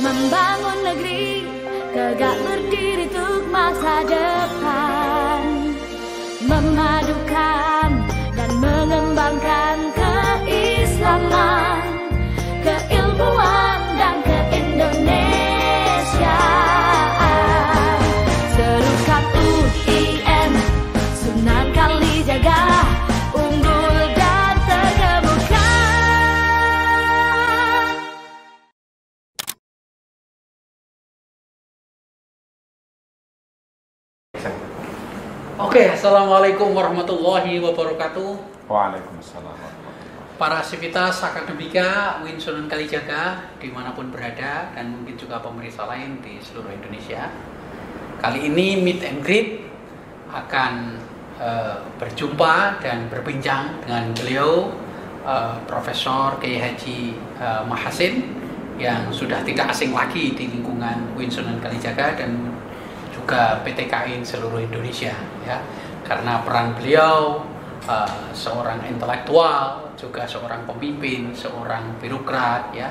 Membangun negeri tegak berdiri untuk masa depan, memadukan dan mengembangkan keislaman, keilmuan dan keindonesiaan. Serukan UIN Sunan Kalijaga, unggul dan terkemuka. Oke, assalamualaikum warahmatullahi wabarakatuh. Waalaikumsalam. Para sivitas akademika UIN Sunan Kalijaga dimanapun berada, dan mungkin juga pemirsa lain di seluruh Indonesia. Kali ini Meet and Greet akan berjumpa dan berbincang dengan beliau, Profesor Kiai Haji Mahasin, yang sudah tidak asing lagi di lingkungan UIN Sunan Kalijaga dan juga PTKI seluruh Indonesia, ya, karena peran beliau seorang intelektual, juga seorang pemimpin, seorang birokrat, ya,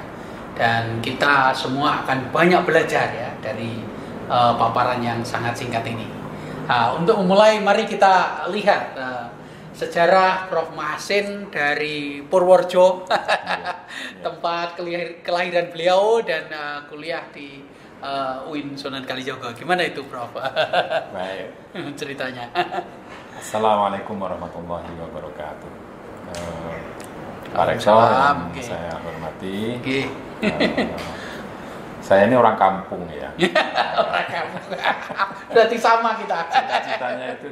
dan kita semua akan banyak belajar, ya, dari paparan yang sangat singkat ini. Untuk memulai, mari kita lihat sejarah Prof. Mahasin dari Purworejo, tempat kelahiran beliau, dan kuliah di UIN Sunan Kalijaga. Gimana itu, Prof? Baik. Ceritanya. Assalamualaikum warahmatullahi wabarakatuh. Pak Rektor yang saya hormati. Saya ini orang kampung, ya. Orang kampung. Berarti sama kita. Cita-citanya itu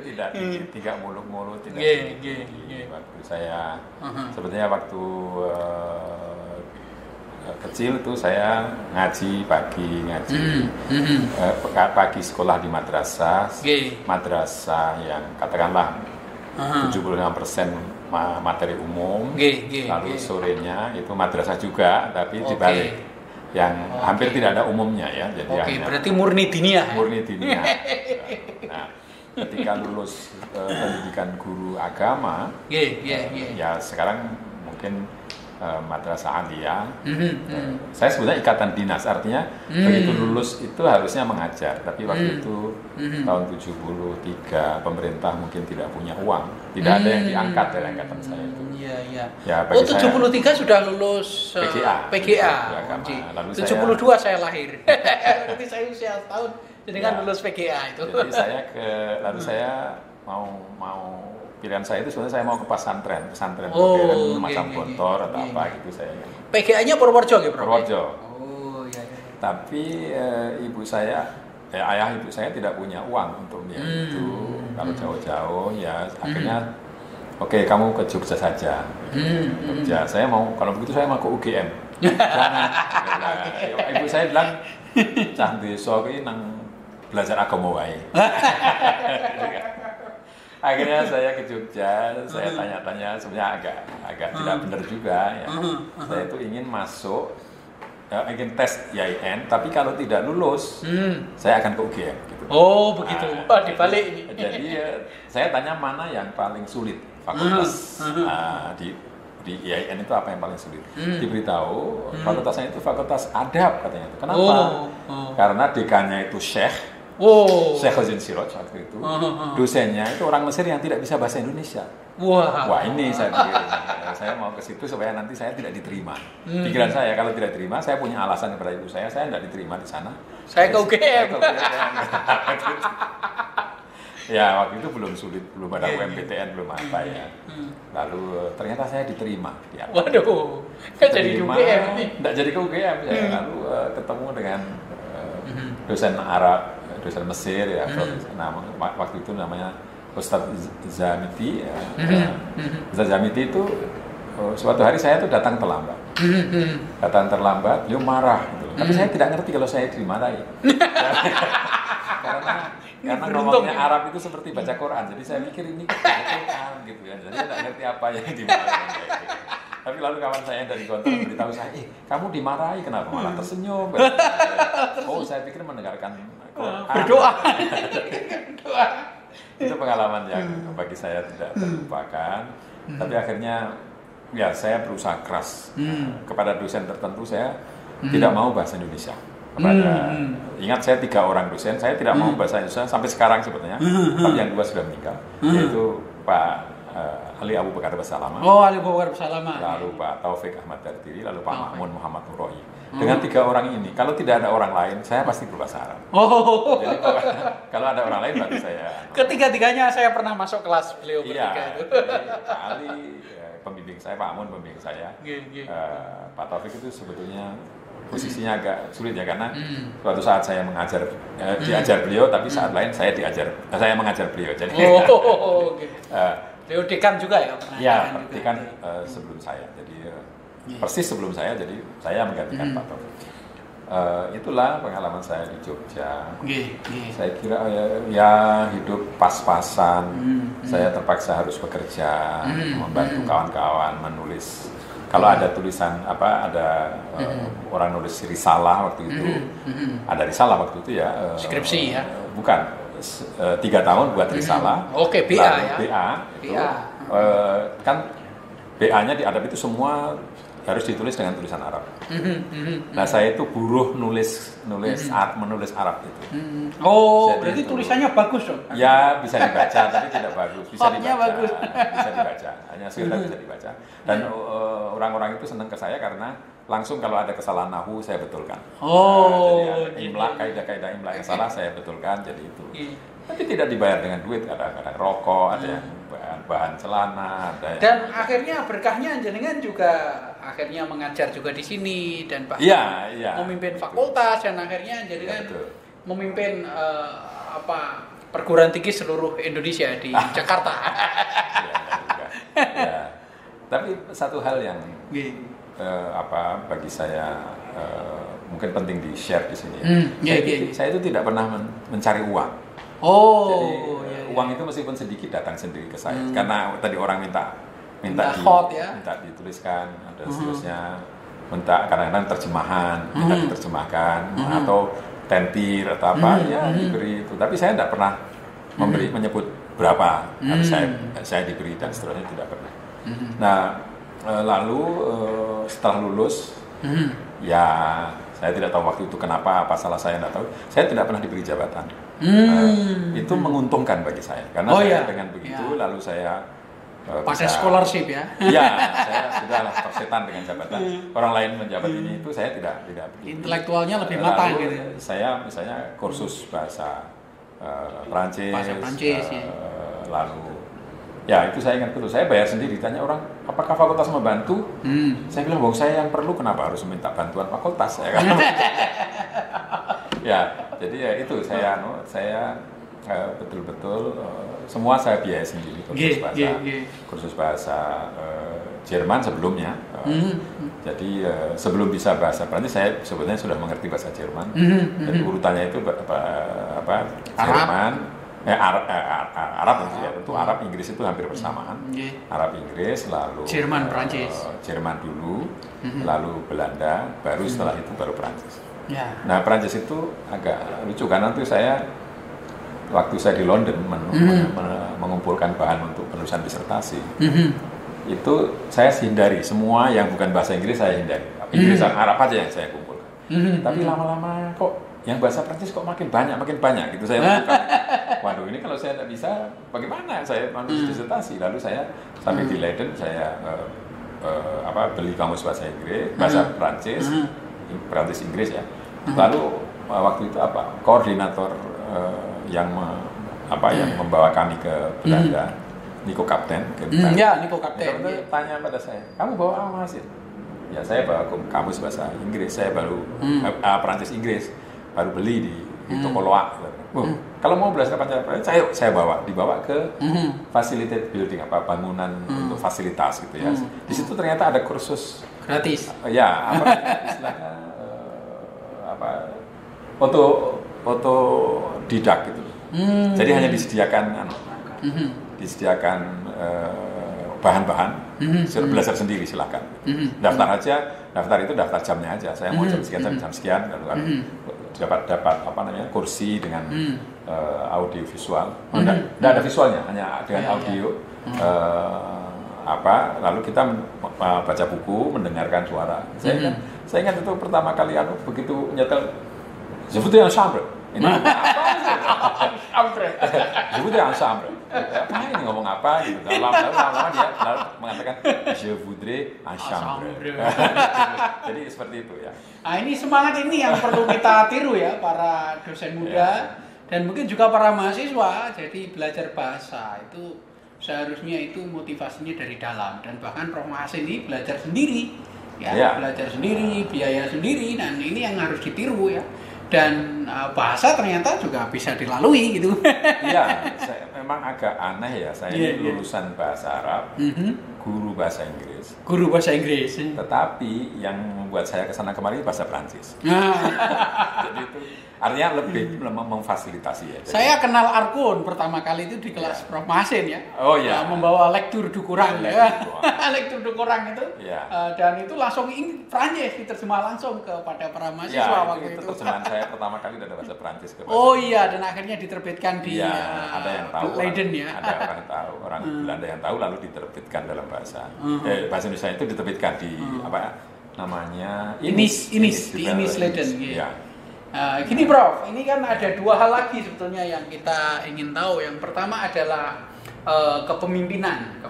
tidak muluk-muluk, tidak tinggi. Waktu saya sebetulnya waktu kecil itu saya ngaji pagi, pagi sekolah di madrasah yang katakanlah 75% materi umum, lalu sorenya itu madrasah juga, tapi dibalik yang hampir tidak ada umumnya, ya. Jadi berarti murni diniyah. Murni diniyah. Nah, ketika lulus pendidikan guru agama, ya sekarang mungkin madrasah aliyah. Saya sebutnya ikatan dinas, artinya begitu lulus itu harusnya mengajar, tapi waktu itu tahun 73 pemerintah mungkin tidak punya uang, tidak ada yang diangkat dari angkatan saya itu. Ya, 73 sudah lulus PGA. Lalu 72 saya lahir. Berarti saya usia setahun jadi kan lulus PGA itu. Jadi saya mau pilihan saya itu sebenarnya saya mau ke pesantren modern macam Gontor atau apa gitu saya. PGA-nya Purworejo gitu, Bro? Purworejo. Tapi ayah ibu saya tidak punya uang untuk biaya itu. Kalau jauh-jauh, ya akhirnya oke, kamu ke Jogja saja. Jogja. Saya mau, kalau begitu saya mau ke UGM. Jangan. Ibu saya bilang, cah desa iki nang belajar agama wae. Akhirnya saya ke Jogja, saya tanya-tanya, sebenarnya agak tidak benar juga, ya. Saya itu ingin masuk, ingin tes IAIN, tapi kalau tidak lulus, saya akan ke UGM. Gitu. Oh, begitu. Dibalik ini. Jadi saya tanya mana yang paling sulit fakultas di IAIN itu, apa yang paling sulit? Diberitahu fakultasnya itu fakultas adab, katanya itu. Kenapa? Karena dekannya itu Syekh Hasim Siroj waktu itu. Dosennya itu orang Mesir yang tidak bisa bahasa Indonesia. Wah, ini saya pikir, saya mau ke situ supaya nanti saya tidak diterima. Pikiran saya, kalau tidak diterima, saya punya alasan kepada ibu saya tidak diterima di sana. Saya ke UGM. Ya, waktu itu belum sulit, belum ada UMPTN, belum apa, ya. Lalu ternyata saya diterima. Waduh, kan jadi di UGM nih. Tidak jadi ke UGM, saya lalu ketemu dengan dosen Arab, dosen Mesir, ya. Waktu itu namanya Ustadz Zamiti, ya. Ustadz Zamiti itu suatu hari saya tuh datang terlambat. Beliau marah gitu. Tapi saya tidak ngerti kalau saya dimarahi. Karena ngomongnya Arab itu seperti baca Quran. Jadi saya mikir ini Quran gitu, ya. Jadi saya tidak ngerti apa yang dimarahi. Tapi lalu kawan saya dari Gontor beritahu saya, kamu dimarahi, kenapa malah tersenyum? Oh, saya pikir mendengarkan Quran. Berdoa. Itu pengalaman yang bagi saya tidak terlupakan. Tapi akhirnya Ya, saya berusaha keras kepada dosen tertentu. Saya tidak mau bahasa Indonesia. Ingat, saya 3 orang dosen, saya tidak mau bahasa Indonesia sampai sekarang sebetulnya. Tapi yang 2 sudah meninggal, yaitu Pak Ali Abu Bakar Basalama. Oh, Ali Abu Bakar Basalama. Lalu Pak Taufik Ahmad Dartiri, lalu Pak Mahmud Muhammad Nuroi. Dengan 3 orang ini, kalau tidak ada orang lain, saya pasti berbahasa Arab. Oh. Jadi kalau ada orang lain, berarti saya. Ketiga-tiganya saya pernah masuk kelas beliau Iya. bertiga itu. Pak Ali pembimbing saya, Pak Amun pembimbing saya. Pak Taufik itu sebetulnya posisinya agak sulit ya, karena suatu saat saya mengajar, diajar beliau, tapi saat lain saya mengajar beliau. Jadi. Beliau dekan juga ya? Ya, dekan sebelum saya. Jadi persis sebelum saya, jadi saya menggantikan Pak Taufik. Itulah pengalaman saya di Jogja. Saya kira ya hidup pas-pasan. Saya terpaksa harus bekerja, membantu kawan-kawan menulis. Kalau ada tulisan ada orang nulis risalah waktu itu, ada risalah waktu itu ya. Skripsi ya? Bukan. 3 tahun buat risalah. Oke, BA ya. BA. Kan BA-nya di adab itu semua harus ditulis dengan tulisan Arab. Nah, saya itu buruh menulis Arab itu. Oh, jadi berarti itu, tulisannya bagus dong? Ya, bisa dibaca, tapi tidak bagus. Bisa Font-nya dibaca, bagus. bisa dibaca. Hanya sekedar bisa dibaca. Dan orang-orang itu senang ke saya karena langsung kalau ada kesalahan nahwu saya betulkan. Jadi ada imla, kaidah-kaidah imla yang salah saya betulkan, jadi itu. Tapi tidak dibayar dengan duit, ada rokok, ada yang bahan celana, ada yang... Dan akhirnya berkahnya jenengan juga akhirnya mengajar juga di sini dan bahkan memimpin fakultas dan akhirnya jenengan memimpin perguruan tinggi seluruh Indonesia di Jakarta. Ya. Tapi satu hal yang bagi saya mungkin penting di share di sini. Saya itu tidak pernah mencari uang. Jadi uang itu meskipun sedikit datang sendiri ke saya, karena tadi orang minta dituliskan, dan seterusnya, minta kadang-kadang terjemahan, minta diterjemahkan, atau tentir atau apa, ya diberi itu. Tapi saya tidak pernah menyebut berapa harus saya diberi dan seterusnya, tidak pernah. Nah, lalu setelah lulus, ya saya tidak tahu waktu itu kenapa, apa salah saya tidak tahu. Saya tidak pernah diberi jabatan. Itu menguntungkan bagi saya, karena dengan begitu lalu saya pakai scholarship ya? Iya, saya sudahlah tersetan dengan jabatan. Orang lain menjabat ini itu saya tidak begitu. Intelektualnya lebih matang gitu. Saya misalnya kursus bahasa Prancis, lalu ya itu saya ingat betul. Saya bayar sendiri. Ditanya orang, apakah fakultas membantu? Saya bilang, bahwa saya yang perlu, kenapa harus minta bantuan fakultas? Ya, jadi ya itu saya betul-betul semua saya biaya sendiri, kursus bahasa Jerman sebelumnya. Jadi sebelum bisa bahasa Prancis saya sebetulnya sudah mengerti bahasa Jerman. Jadi urutannya itu Jerman, Arab tentu Arab Inggris itu hampir bersamaan. Arab Inggris, lalu Jerman Prancis. Jerman dulu, lalu Belanda, baru setelah itu baru Prancis. Nah, Prancis itu agak lucu karena itu waktu saya di London mengumpulkan bahan untuk penulisan disertasi, itu saya hindari semua yang bukan bahasa Inggris, saya hindari. Inggris dan Arab aja yang saya kumpulkan. Tapi lama-lama kok yang bahasa Prancis kok makin banyak gitu saya lakukan. Waduh, ini kalau saya tidak bisa, bagaimana saya menulis disertasi? Lalu saya sampai di Leiden saya beli kamus bahasa Inggris, bahasa Prancis, Prancis Inggris ya. Lalu waktu itu koordinator yang membawa kami ke Belanda, Nico Kapten. Nico Kapten. Tanya pada saya, kamu bawa apa hasil? Ya, saya bawa kamus bahasa Inggris, saya baru Prancis Inggris, baru beli di toko Loak. Kalau mau belajar Prancis, saya dibawa ke facilitated building, bangunan untuk fasilitas gitu ya. Di situ ternyata ada kursus gratis. Istilahnya otodidak gitu. Jadi hanya disediakan bahan-bahan, belajar sendiri silakan. Daftar itu daftar jamnya aja. Saya mau jam sekian, lalu dapat kursi dengan audio visual. Tidak ada visualnya, hanya dengan audio. lalu kita baca buku, mendengarkan suara. Saya ingat itu pertama kali begitu nyetel je voudrais un chambre. Ini je voudrais un chambre. Apa ini ngomong apa gitu. Lama-lama dia mengatakan je voudrais un chambre. Jadi seperti itu ya. Nah, ini semangat ini yang perlu kita tiru ya para dosen muda dan mungkin juga para mahasiswa. Jadi belajar bahasa itu seharusnya itu motivasinya dari dalam, dan bahkan Prof. Mas ini belajar sendiri belajar sendiri, biaya sendiri, dan ini yang harus ditiru ya. Dan bahasa ternyata juga bisa dilalui gitu. Iya, saya memang agak aneh ya. Saya ini lulusan bahasa Arab, guru bahasa Inggris. Guru bahasa Inggris. Tetapi yang membuat saya kesana kemari bahasa Prancis. Jadi itu artinya lebih memfasilitasi ya. Jadi, saya kenal Arkun pertama kali itu di kelas Prof. Masin ya. Oh iya. Membawa lektur Dukurang ya. Lektur Dukurang itu. Dan itu langsung Prancis diterjemah langsung kepada para mahasiswa waktu itu. Terjemahan saya pertama kali dari bahasa Prancis ke bahasa. Oh iya, dan akhirnya diterbitkan di ada yang tahu, Leiden ya. Ada orang tahu, orang Belanda yang tahu, lalu diterbitkan dalam bahasa. Bahasa Indonesia itu diterbitkan di apa namanya? Inis Leiden. Ya. Gini Prof, ini kan ada dua hal lagi sebetulnya yang kita ingin tahu. Yang pertama adalah kepemimpinan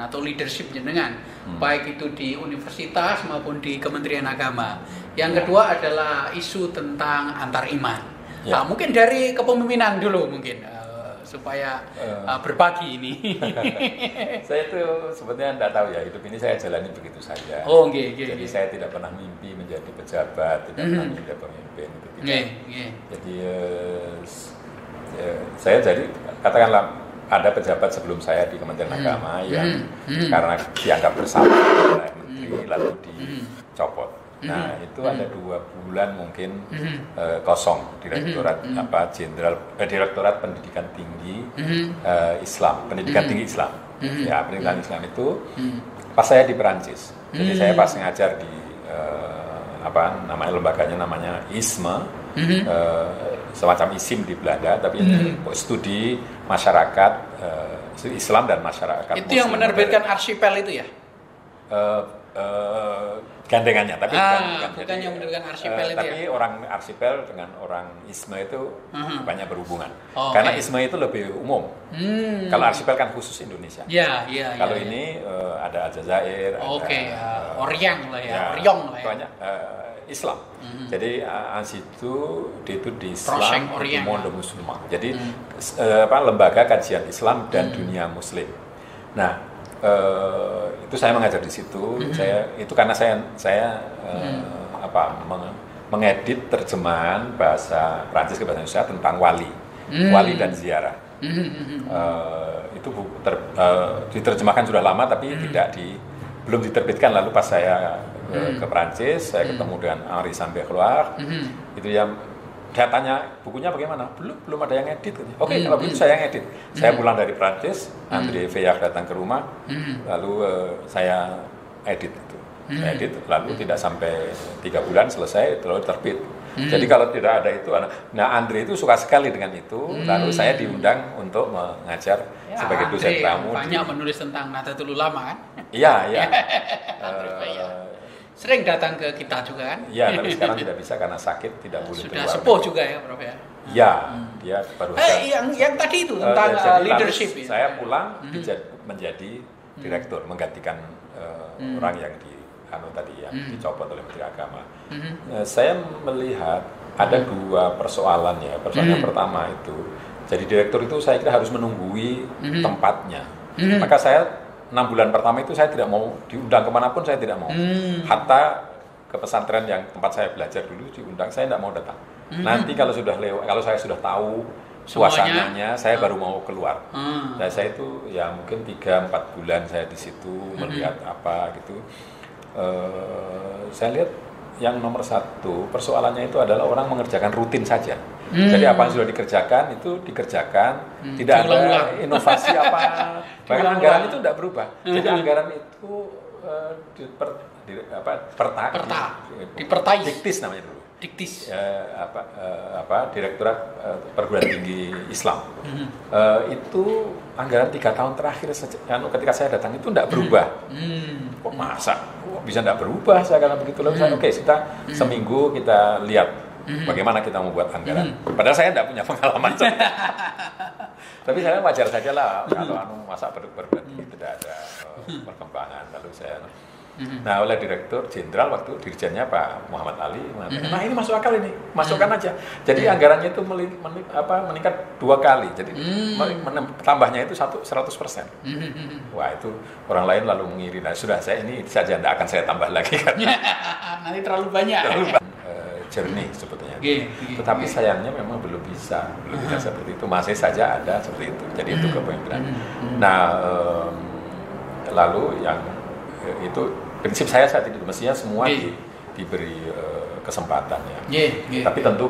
atau leadership jenengan, baik itu di universitas maupun di Kementerian Agama. Yang kedua adalah isu tentang antar iman. Nah, mungkin dari kepemimpinan dulu mungkin supaya berbagi ini. Saya itu sebetulnya tidak tahu ya, hidup ini saya jalani begitu saja. Oh, jadi saya tidak pernah mimpi menjadi pejabat, tidak pernah menjadi pemimpin. Jadi saya jadi katakanlah ada pejabat sebelum saya di Kementerian Agama yang karena dianggap bersalah oleh menteri lalu dicopot. Nah itu ada 2 bulan mungkin kosong direktorat direktorat pendidikan tinggi Islam, pendidikan tinggi Islam. Ya, pendidikan Islam itu pas saya di Perancis. Jadi saya pas ngajar di lembaganya namanya ISME, semacam ISIM di Belanda, tapi studi masyarakat Islam dan masyarakat itu Muslim. Yang menerbitkan Archipel itu ya? Gandengannya, tapi bukan yang menerbitkan Archipel itu tapi ya? Orang Archipel dengan orang ISME itu banyak berhubungan. Karena ISME itu lebih umum. Kalau Archipel kan khusus Indonesia. Kalau ini ada Aljazair, ada Oryang lah ya, Oryong lah ya. Banyak Islam. Jadi itu di Islam di Monde Musulman. Jadi lembaga kajian Islam dan dunia Muslim. Nah, itu saya mengajar di situ. Itu karena saya mengedit terjemahan bahasa Prancis ke bahasa Indonesia tentang wali dan ziarah. Itu diterjemahkan sudah lama tapi belum diterbitkan. Lalu pas saya ke Prancis, saya ketemu dengan Henri Sambecloir. Itu yang saya tanya bukunya bagaimana? Belum ada yang edit. Oke, kalau begitu saya yang edit. Saya pulang dari Prancis, André Veillard datang ke rumah, lalu saya edit itu. Saya edit, lalu tidak sampai 3 bulan selesai, lalu terbit. Jadi kalau tidak ada itu, André itu suka sekali dengan itu. Lalu saya diundang untuk mengajar sebagai dosen tamu. Banyak menulis tentang Nahdlatul Ulama kan? Iya. Sering datang ke kita juga kan? Iya, tapi sekarang tidak bisa karena sakit, tidak boleh keluar. Sudah sepuh juga ya, Prof ya? Iya, dia baru yang tadi itu tentang leadership. Saya pulang menjadi direktur, menggantikan orang yang dicopot oleh Menteri Agama. Saya melihat ada 2 persoalan ya. Persoalan yang pertama itu, jadi direktur itu saya kira harus menunggui tempatnya. Maka saya 6 bulan pertama itu saya tidak mau diundang kemanapun, saya tidak mau. Hatta ke pesantren yang tempat saya belajar dulu diundang, saya tidak mau datang. Nanti kalau saya sudah tahu suasananya, saya baru mau keluar. Dan saya itu ya mungkin 3-4 bulan saya di situ melihat apa gitu. Saya lihat yang nomor 1 persoalannya itu adalah orang mengerjakan rutin saja. Jadi apa yang sudah dikerjakan itu dikerjakan, tidak ada inovasi apa. Bahkan anggaran itu tidak berubah. Jadi anggaran itu dipertais namanya dulu. Diktis. Direktorat Perguruan Tinggi Islam. Itu anggaran 3 tahun terakhir ketika saya datang itu tidak berubah. Kok masa bisa tidak berubah? Saya kata begitu. Lalu saya oke, kita seminggu kita lihat bagaimana kita membuat anggaran. Padahal saya tidak punya pengalaman. Tapi saya wajar saja lah kalau masa perguruan tinggi tidak ada perkembangan. Lalu saya nah, oleh Direktur Jenderal waktu dirjennya Pak Muhammad Ali mengatakan, nah ini masuk akal ini, masukkan aja. Jadi anggarannya itu meningkat 2 kali. Jadi tambahnya itu 100%. Wah, itu orang lain lalu mengiring. Nah, sudah saya ini saja, tidak akan saya tambah lagi kan. Nanti terlalu banyak. Jernih sebetulnya. Tetapi sayangnya memang belum bisa seperti itu. Masih saja ada seperti itu. Jadi itu kepemimpinan. Nah, lalu yang itu prinsip saya saat itu mestinya semua diberi kesempatan ya. Tapi tentu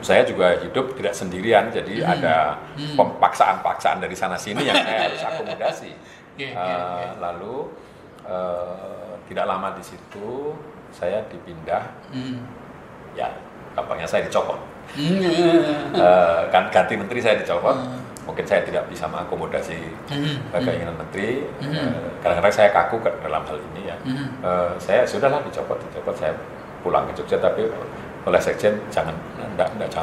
saya juga hidup tidak sendirian, jadi ada paksaan dari sana sini yang saya harus akomodasi. Lalu tidak lama di situ saya dipindah, ya gampangnya saya dicopot. Ganti menteri saya dicopot. Mungkin saya tidak bisa mengakomodasi keinginan menteri. Kadang-kadang saya kaku dalam hal ini ya. Saya sudahlah dicopot, saya pulang ke Jogja. Tapi oleh Sekjen jangan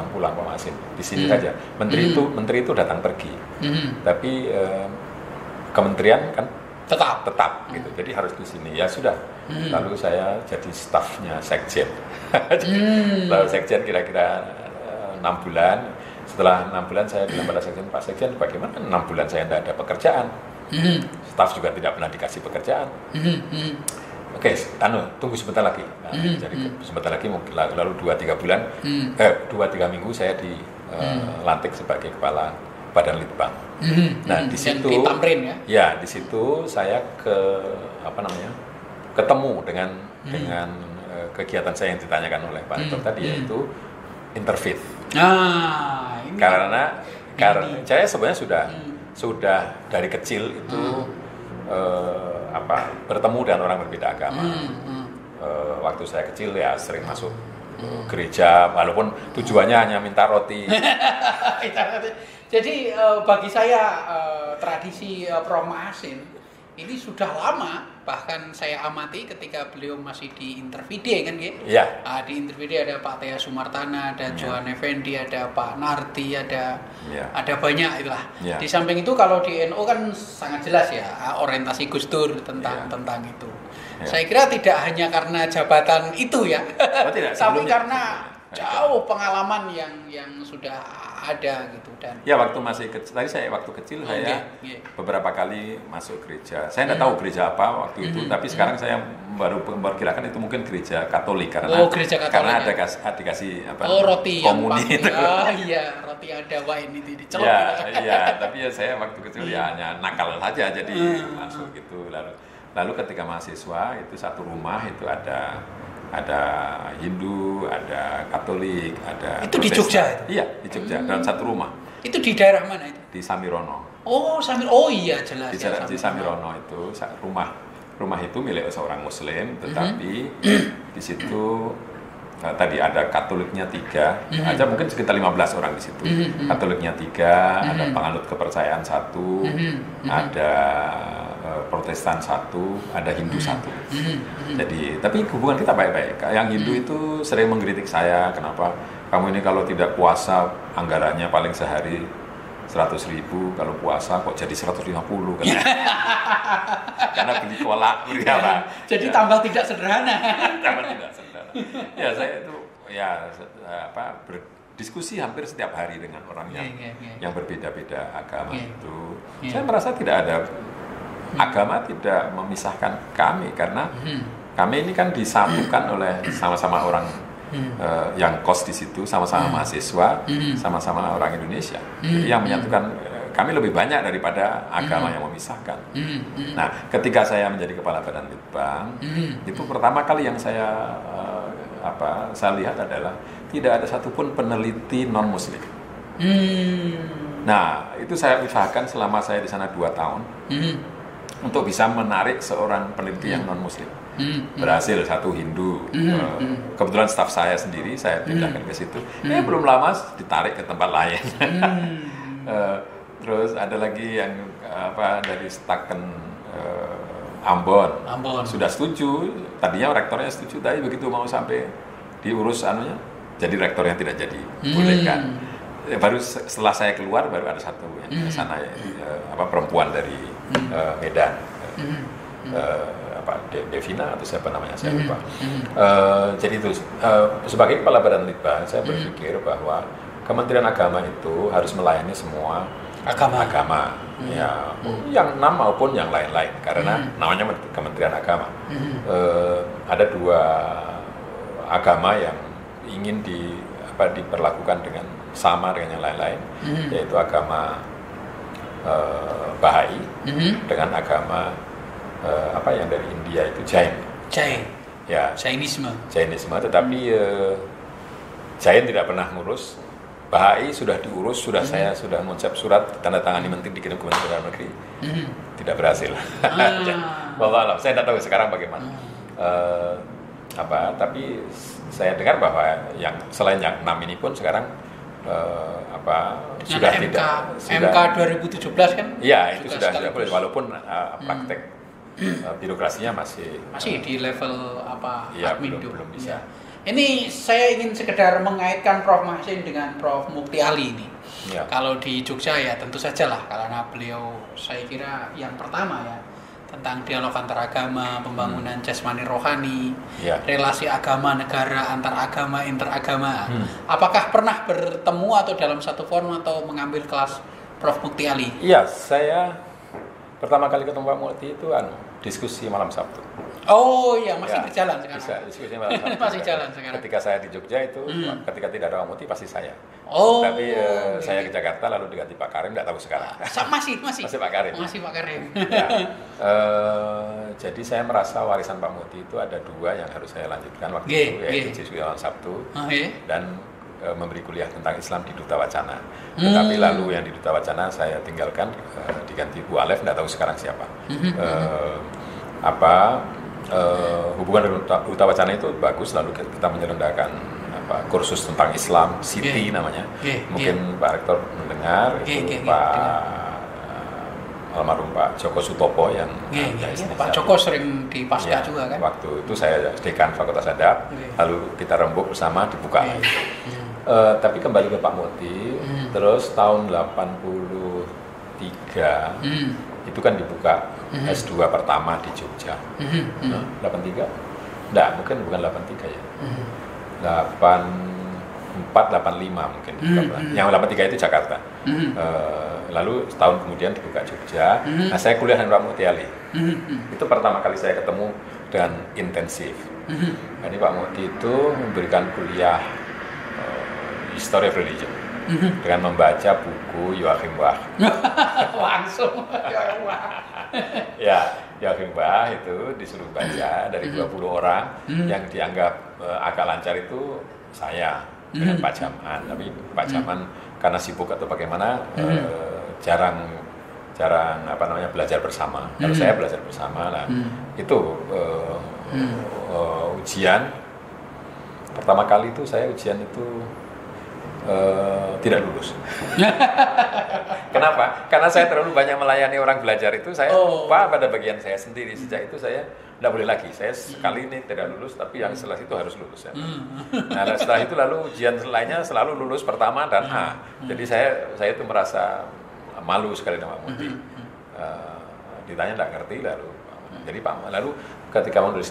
pulang Pak Masin, di sini saja. Menteri itu datang pergi, tapi kementerian kan tetap gitu. Jadi harus di sini. Ya sudah. Lalu saya jadi stafnya Sekjen. Lalu Sekjen kira-kira 6 bulan. Setelah 6 bulan saya bilang pada Sekjen, Pak Sekjen, bagaimana 6 bulan saya tidak ada pekerjaan, staf juga tidak pernah dikasih pekerjaan. Oke, tunggu sebentar lagi. Jadi sebentar lagi lalu 2-3 bulan, 2-3 minggu saya dilantik sebagai kepala Badan Litbang. Nah di situ, di situ saya ketemu dengan kegiatan saya yang ditanyakan oleh Pak Rektor tadi, yaitu interfit. Karena saya sebenarnya sudah dari kecil itu bertemu dengan orang berbeda agama. Waktu saya kecil ya sering masuk gereja, walaupun tujuannya hanya minta roti. Jadi bagi saya tradisi Prof. Masin ini sudah lama, bahkan saya amati ketika beliau masih di Intervide kan gitu. Iya. Di Intervide ada Pak Tea Sumartana, ada Johan Effendi, ada Pak Nardi, ada banyak itulah. Ya. Di samping itu kalau di NU kan sangat jelas ya orientasi Gus Dur tentang itu. Ya. Saya kira tidak hanya karena jabatan itu ya, tapi karena jauh pengalaman yang sudah ada gitu. Dan ya waktu masih kecil, saya beberapa kali masuk gereja. Saya tidak tahu gereja apa waktu itu, tapi sekarang saya baru memperkirakan itu mungkin gereja Katolik karena ada dikasih roti komuni itu. Roti ada wine ini dicelok. Tapi saya waktu kecil hanya nakal saja, jadi masuk gitu. Lalu ketika mahasiswa itu satu rumah itu ada Hindu, ada Katolik, ada itu Protestan. Di Jogja itu? Iya, di Jogja, dalam satu rumah. Itu di daerah mana itu? Di Samirono. Iya jelas. Di Samirono itu rumah itu milik seorang Muslim, tetapi di situ tadi ada Katoliknya 3, aja mungkin sekitar 15 orang di situ. Katoliknya 3, ada penganut kepercayaan 1, ada Protestan 1, ada Hindu 1. Jadi, tapi hubungan kita baik-baik. Yang Hindu itu sering mengkritik saya, kenapa kamu ini kalau tidak puasa anggarannya paling sehari 100.000, kalau puasa kok jadi 150 kan? Karena beli kolak, beli apa? Jadi tambah tidak sederhana. Ya saya itu berdiskusi hampir setiap hari dengan orang yang berbeda-beda agama itu. Saya merasa tidak ada agama tidak memisahkan kami karena kami ini kan disatukan oleh sama-sama orang yang kos di situ, sama-sama mahasiswa, sama-sama orang Indonesia. Jadi yang menyatukan kami lebih banyak daripada agama yang memisahkan. Nah, ketika saya menjadi kepala Badan Litbang, itu pertama kali yang saya lihat adalah tidak ada satupun peneliti non-Muslim. Nah, itu saya usahakan selama saya di sana 2 tahun. untuk bisa menarik seorang peneliti yang non Muslim. Berhasil satu Hindu. Kebetulan staf saya sendiri saya pindahkan ke situ. Belum lama ditarik ke tempat lain. Terus ada lagi yang dari Staken Ambon sudah setuju. Tadinya rektornya setuju, tapi begitu mau sampai diurus anunya, jadi rektornya tidak jadi bolehkan. Baru setelah saya keluar baru ada satu yang ke sana perempuan dari Medan. Devina atau siapa namanya saya lupa. Jadi itu sebagai kepala Badan Litbang saya berpikir bahwa Kementerian Agama itu harus melayani semua agama. Ya, yang enam maupun yang lain-lain karena namanya Kementerian Agama. Ada dua agama yang ingin diperlakukan dengan sama dengan yang lain-lain, yaitu agama Bahai dengan agama yang dari India itu Jain. Ya, Jainisme. Tetapi Jain tidak pernah ngurus. Bahai sudah diurus, saya sudah mengucap surat tanda tangani menteri dikirim ke Kementerian Dalam Negeri, tidak berhasil. Wallahualam, saya tidak tahu sekarang bagaimana. Tapi saya dengar bahwa yang selain yang 6 ini pun sekarang sudah MK, tidak MK 2017 kan? Iya, itu sudah boleh, walaupun praktek birokrasinya masih di level admin belum bisa. Ya. Ini saya ingin sekedar mengaitkan Prof. Mahsin dengan Prof. Mukti Ali ini. Ya. Kalau di Jogja ya tentu saja lah, karena beliau saya kira yang pertama ya tentang dialog antar agama, pembangunan jasmani rohani, relasi agama negara, antar agama, interagama. Apakah pernah bertemu atau dalam satu forum atau mengambil kelas Prof. Mukti Ali? Iya, saya pertama kali ketemu Pak Mukti itu diskusi malam Sabtu. Oh iya, masih berjalan sekarang. Bisa, diskusi malam Sabtu. Masih jalan sekarang. Ketika saya di Jogja itu, ketika tidak ada Pak Mukti pasti saya. Tapi saya ke Jakarta lalu diganti Pak Karim, tidak tahu sekarang. Masih Pak Karim. Masih Pak Karim. Ya. Jadi saya merasa warisan Pak Mukti itu ada dua yang harus saya lanjutkan waktu itu, yaitu diskusi malam Sabtu dan memberi kuliah tentang Islam di Duta Wacana. Tetapi lalu yang di Duta Wacana saya tinggalkan, diganti Bu Alef, tidak tahu sekarang siapa. Hubungan dengan Duta Wacana itu bagus, lalu kita menyelenggarakan kursus tentang Islam, City namanya. Mungkin Pak Rektor mendengar, itu almarhum Pak Joko Sutopo yang Pak Joko sering di Pasca juga kan. Waktu itu saya dekan Fakultas Adab, lalu kita rembuk bersama dibuka lagi. Tapi kembali ke Pak Mukti, terus tahun 83 itu kan dibuka S2 pertama di Jogja. 83? Enggak, mungkin bukan 83 ya. 84, 85 mungkin. Yang 83 itu Jakarta. Lalu setahun kemudian dibuka Jogja. Nah, saya kuliah dengan Pak Mukti Ali. Itu pertama kali saya ketemu dengan intensif. Jadi Pak Mukti itu memberikan kuliah History of Religion dengan membaca buku Joachim Bach. Langsung Ya, Joachim Bach itu disuruh baca dari 20 orang yang dianggap agak lancar itu saya dengan Pak Jaman. Tapi Pak Jaman karena sibuk atau bagaimana jarang belajar bersama. Kalau saya belajar bersama lah. Itu ujian pertama kali itu saya ujian itu tidak lulus. Kenapa? Karena saya terlalu banyak melayani orang belajar itu, saya lupa pada bagian saya sendiri. Sejak itu saya tidak boleh lagi. Saya sekali ini tidak lulus, tapi yang setelah itu harus lulus. Ya. Nah, setelah itu lalu ujian lainnya selalu lulus pertama dan A. Jadi saya itu merasa malu sekali dengan Pak Mukti. Ditanya tidak ngerti lalu. Jadi lalu ketika menulis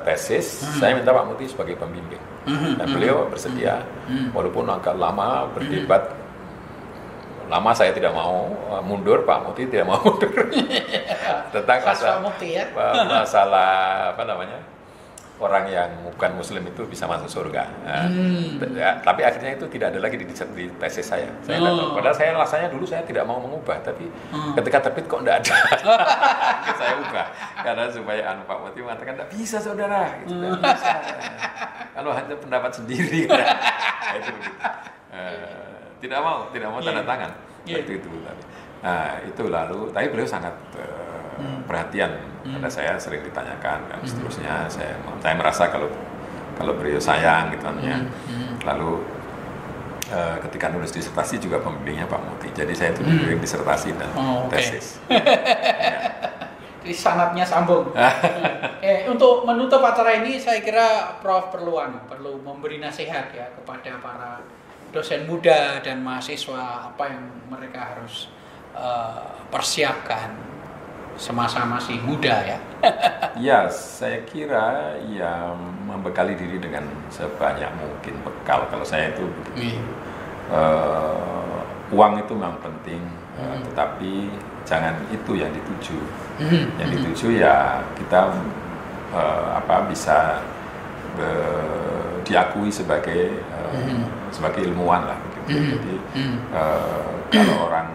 tesis, saya minta Pak Mukti sebagai pembimbing. Dan beliau bersedia, walaupun agak lama berdebat. Lama saya tidak mau mundur, Pak Mukti tidak mau mundur. Tentang masalah orang yang bukan Muslim itu bisa masuk surga. Tapi akhirnya itu tidak ada lagi di tesis saya. Padahal saya rasanya dulu saya tidak mau mengubah, tapi ketika terbit kok tidak ada. Saya ubah karena supaya Pak Mukti mengatakan tidak bisa saudara, gitu, tidak bisa. Kalau hanya pendapat sendiri, itu begitu. Tidak mau tanda tangan waktu itu. Nah itu lalu, tapi beliau sangat perhatian pada saya, sering ditanyakan dan seterusnya. Saya merasa kalau beliau sayang gitu kan ya. Lalu ketika nulis disertasi juga pembimbingnya Pak Muti. Jadi saya itu bimbing disertasi dan tesis. Jadi sanatnya sambung. Untuk menutup acara ini saya kira Prof perlu memberi nasihat ya kepada para dosen muda dan mahasiswa, apa yang mereka harus persiapkan semasa masih muda ya. Ya, saya kira ya membekali diri dengan sebanyak mungkin bekal. Kalau saya itu uang itu memang penting, tetapi jangan itu yang dituju. Yang dituju ya kita bisa diakui sebagai ilmuwan lah. Gitu. Jadi kalau orang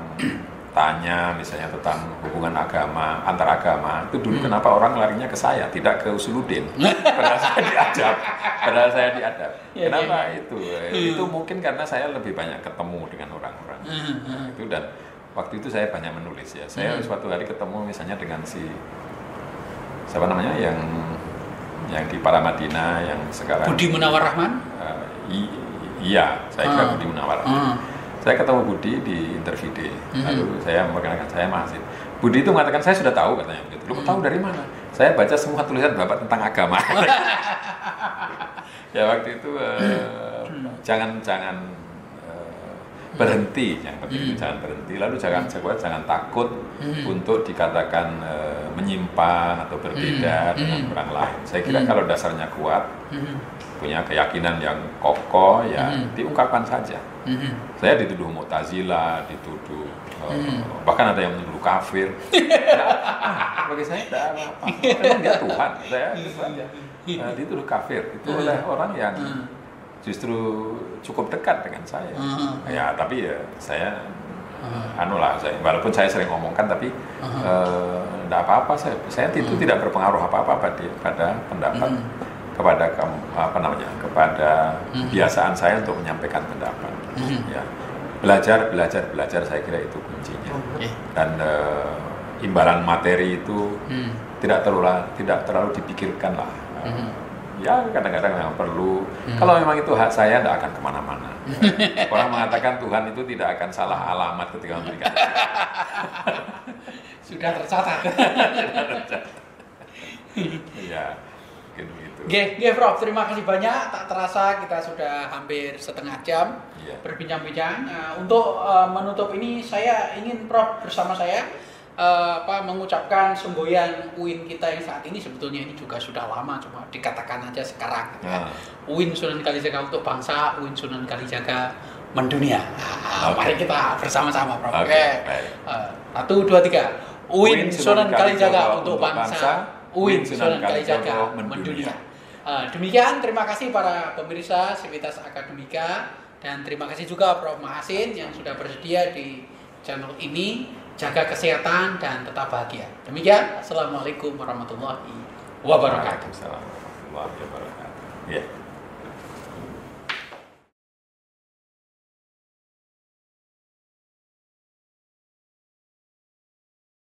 tanya misalnya tentang hubungan agama, antar agama, itu dulu kenapa orang larinya ke saya, tidak ke Usuluddin? Padahal saya diadab. Kenapa itu? Itu mungkin karena saya lebih banyak ketemu dengan orang-orang. Itu, dan waktu itu saya banyak menulis ya. Saya suatu hari ketemu misalnya dengan siapa namanya yang di Paramadina yang sekarang Budi Munawar Rahman? Iya, saya kira Budi Munawar Rahman. Saya ketemu Budi di Intervide, lalu saya memperkenalkan saya mahasiswa. Budi itu mengatakan, saya sudah tahu katanya begitu. Lu tahu dari mana? Saya baca semua tulisan Bapak tentang agama. Ya waktu itu jangan berhenti, yang penting itu jangan berhenti. Lalu jangan takut untuk dikatakan menyimpang atau berbeda dengan orang lain. Saya kira kalau dasarnya kuat, punya keyakinan yang kokoh, ya diungkapkan saja. Saya dituduh Mu'tazilah, dituduh bahkan ada yang menuduh kafir. Bagi saya tidak apa-apa. Memang dia Tuhan, saya saja. Dituduh kafir itu oleh orang yang justru cukup dekat dengan saya. Ya, tapi ya saya walaupun saya sering ngomongkan, tapi tidak apa-apa. Saya itu tidak berpengaruh apa-apa pada pendapat, kepada kebiasaan saya untuk menyampaikan pendapat. Ya, belajar saya kira itu kuncinya. Dan imbalan materi itu tidak terlalu dipikirkan lah. Ya kadang-kadang memang perlu. Kalau memang itu hak saya, tidak akan kemana-mana. Orang mengatakan Tuhan itu tidak akan salah alamat ketika memberikan. Sudah tercatat. Iya, gitu. Oke, Prof, terima kasih banyak. Tak terasa kita sudah hampir setengah jam berbincang-bincang. Untuk menutup ini, saya ingin Prof bersama saya mengucapkan semboyan UIN kita yang saat ini. Sebetulnya ini juga sudah lama, cuma dikatakan aja sekarang. UIN Sunan Kalijaga untuk bangsa, UIN Sunan Kalijaga mendunia. Mari kita bersama-sama, Prof. Oke. 1, 2, 3. UIN Sunan Kalijaga untuk bangsa, UIN Sunan Kalijaga mendunia. Demikian, terima kasih para pemirsa Sivitas Akademika, dan terima kasih juga Prof Mahasin yang sudah bersedia di channel ini. Jaga kesehatan dan tetap bahagia. Demikian, Assalamualaikum warahmatullahi wabarakatuh. Waalaikumsalam warahmatullahi wabarakatuh.